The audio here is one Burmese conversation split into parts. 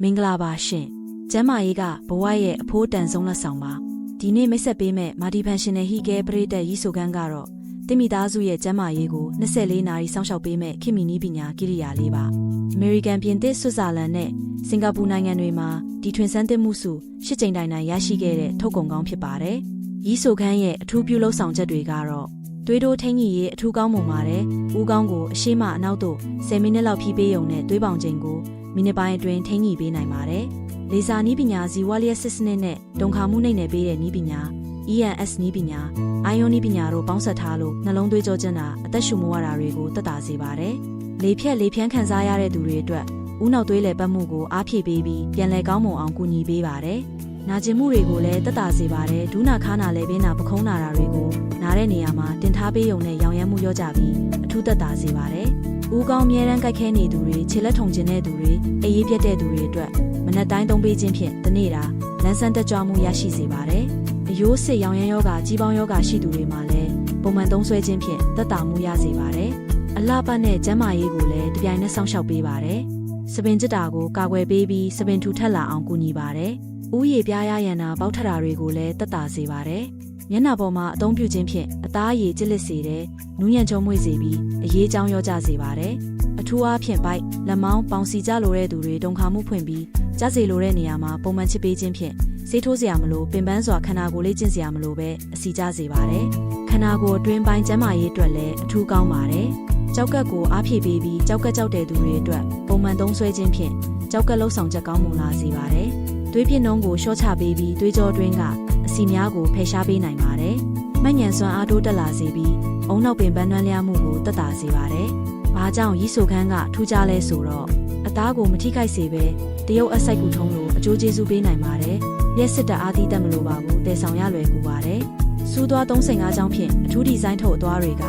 မင်္ဂလာပါရှင်ကျမ်းမာရေးကဘဝရဲ့အဖိုးတန်ဆုံးလက်ဆောင်ပါဒီနေ့မိတ်ဆက်ပေးမဲ့မာဒီဖန်ရှင်နယ်ဟီကဲပရိသတ်ရီဆိုခန်းကတော့တိမိသားစုရဲ့ကျမ်းမာရေးကို24နာရီစောင့်ရှောက်ပေးမဲ့ခင်မီနီးပညာကိရိယာလေးပါအမေရိကန်ပြင်သစ်ဆွစ်ဇာလန်နဲ့စင်ကာပူနိုင်ငံတွေမှာဒီထွင်ဆန်းသစ်မှုစု8ကြိမ်တိုင်တိုင်ရရှိခဲ့တဲ့ထုတ်ကုန်ကောင်းဖြစ်ပါတယ်ရီဆိုခန်းရဲ့အထူးပြုလုပ်ဆောင်ချက်တွေကတော့သွေးတိုးထိန်းညှိရေးအထူးကောင်းမွန်ပါတယ်ဦးကောင်းကိုအရှိမအနောက်သို့10မိနစ်လောက်ဖြီးပေးရုံနဲ့သွေးပေါင်ချိန်ကိုမိနစ်ပိုင်းအတွင်းထိန်းညှိပေးနိုင်ပါတယ်လေဆာနည်းပညာဇီဝလျက်စစ်စနစ်နဲ့တုံခါမှုနှိမ့်နယ်ပေးတဲ့နည်းပညာ ENS နည်းပညာအာယွန်နည်းပညာတို့ပေါင်းစပ်ထားလို့နှလုံးသွေးကြောကျဉ်တာအသက်ရှူမဝတာတွေကိုသက်သာစေပါတယ်လေဖြတ်လေဖြန်းခံစားရတဲ့သူတွေအတွက်ဦးနှောက်သွေးလည်ပတ်မှုကိုအားဖြည့်ပေးပြီးပြန်လည်ကောင်းမွန်အောင်ကူညီပေးပါတယ်နာကျင်မှုတွေကိုလည်းသက်သာစေပါတယ်ဒူးနာခါနာလည်းပင်နာပခုံးနာတာတွေကိုနားတဲ့နေရာမှာတင်ထားပေးရုံနဲ့ရောင်ရမ်းမှုရောကြပြီးအထူးသက်သာစေပါတယ်ဦးကောင်းမြဲတမ်းကြိုက်ခဲနေသူတွေခြေလက်ထုံကျင်တဲ့သူတွေအေးအေးပြတ်တဲ့သူတွေအတွက်မနက်တိုင်းသုံးပေးခြင်းဖြင့်တနေ့တာလန်းဆန်းတက်ကြွမှုရရှိစေပါတယ်။အယိုးစစ်ရောင်ရမ်းယောဂကြီးပေါင်းယောဂရှိသူတွေမှာလည်းပုံမှန်သုံးစွဲခြင်းဖြင့်သက်သာမှုရစေပါတယ်။အလှပနဲ့ကျန်းမာရေးကိုလည်းတပြိုင်နက်ဆောင်ရှောက်ပေးပါတယ်။စပင်ကျစ်တာကိုကာကွယ်ပေးပြီးစပင်ထူထပ်လာအောင်ကူညီပါတယ်။ဦးရည်ပြားရရန်နာပေါက်ထတာတွေကိုလည်းသက်သာစေပါတယ်။မျက်နှာပေါ်မှာအသုံးပြုခြင်းဖြင့်အသားအရည်ကျစ်လစ်စေတဲ့နူးညံ့ချုံမွေ့စေပြီးအရေးကြောင်းရောကြစေပါတယ်။အထူးအားဖြင့်ပိုက်လက်မောင်းပေါင်စီကြလိုတဲ့သူတွေတုံခါမှုဖွင့်ပြီးကြားစေလိုတဲ့နေရာမှာပုံမှန်ချစ်ပေးခြင်းဖြင့်ဆေးထိုးစရာမလိုပင်ပန်းစွာခန္ဓာကိုယ်လေးကျင့်စရာမလိုပဲအစီကျစေပါတယ်။ခန္ဓာကိုယ်အတွင်းပိုင်းကျန်းမာရေးအတွက်လည်းအထူးကောင်းပါတယ်။ကြောက်ကက်ကိုအားဖြည့်ပေးပြီးကြောက်ကက်ကြောက်တဲ့သူတွေအတွက်ပုံမှန်သုံးစွဲခြင်းဖြင့်ကြောက်ကက်လှုပ်ဆောင်ချက်ကောင်းမွန်လာစေပါတယ်။သွေးပြည့်နှုန်းကိုလျှော့ချပေးပြီးသွေးကြောအတွင်းကအဆီများကိုဖယ်ရှားပေးနိုင်ပါတယ်။မှန်ညံစွမ်းအားတိုးတက်လာစေပြီးအုံနောက်ပင်ပန်းနှွမ်းလျားမှုကိုသက်သာစေပါတယ်။ဘာကြောင့်ရီဆိုခန်းကထူးခြားလဲဆိုတော့အသားကိုမထိခိုက်စေပဲတရုတ်အစိုက်ကူထုံးလို့အကျိုးကျေးဇူးပေးနိုင်ပါတယ်။ရက်စစ်တအားသီးတက်မလို့ပါဘူးတည်ဆောင်ရလွယ်ကူပါတယ်။စူးသွား35ချောင်းဖြင့်အထူးဒီဇိုင်းထုတ်အသွားတွေက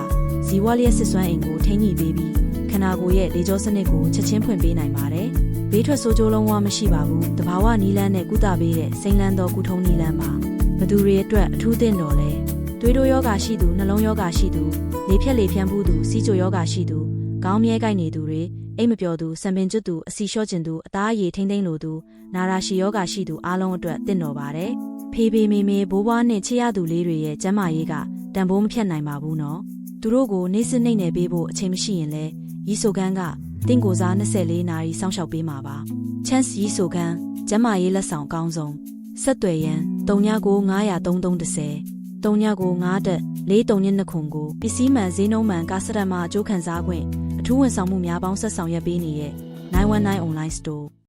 ဇီဝလျက်စစ်စွမ်းအင်ကိုထိန်းညှိပေးပြီးခန္ဓာကိုယ်ရဲ့လေကြောစနစ်ကိုချက်ချင်းဖွင့်ပေးနိုင်ပါတယ်။ဘေးထွက်ဆိုးကျိုးလုံးဝမရှိပါဘူး။တဘာဝနီးလန်းနဲ့ကုသပေးတဲ့စိမ့်လန်းသောကုထုံးနီးလန်းပါ။ဘသူတွေအတွက်အထူးသင့်တော်လဲသွေးတိုးယောဂရှိသူနှလုံးယောဂရှိသူလေဖြတ်လေဖြန်းမှုသူစီးချိုယောဂရှိသူခေါင်းမြဲကိုက်နေသူတွေအိမ်မပျော်သူဆံပင်ကျွတ်သူအစီလျှော့ကျင်သူအသားအရည်ထိမ့်သိမ့်လိုသူနာရာရှည်ယောဂရှိသူအားလုံးအတွက်သင့်တော်ပါတယ်ဖေးဖေးမေမေဘိုးဘွားနဲ့ချစ်ရသူလေးတွေရဲ့ကျန်းမာရေးကတန်ဖိုးမဖြတ်နိုင်ပါဘူးနော်သူတို့ကိုနေစစ်နှိမ့်နေပေးဖို့အချိန်မရှိရင်လဲရီဆိုခန်းကတင့်ကိုစား24နာရီစောင့်ရှောက်ပေးမှာပါ Chance ရီဆိုခန်းကျန်းမာရေးလက်ဆောင်အကောင်းဆုံးဆက်သွယ်ရန်399330 3995တက်4392ခွန်ကိုပစ္စည်းမှန်ဈေးနှုန်းမှန်ကားစရက်မှအကျိုးခံစားခွင့်အထူးဝန်ဆောင်မှုများပေါင်းဆက်ဆောင်ရွက်ပေးနေတဲ့919 online store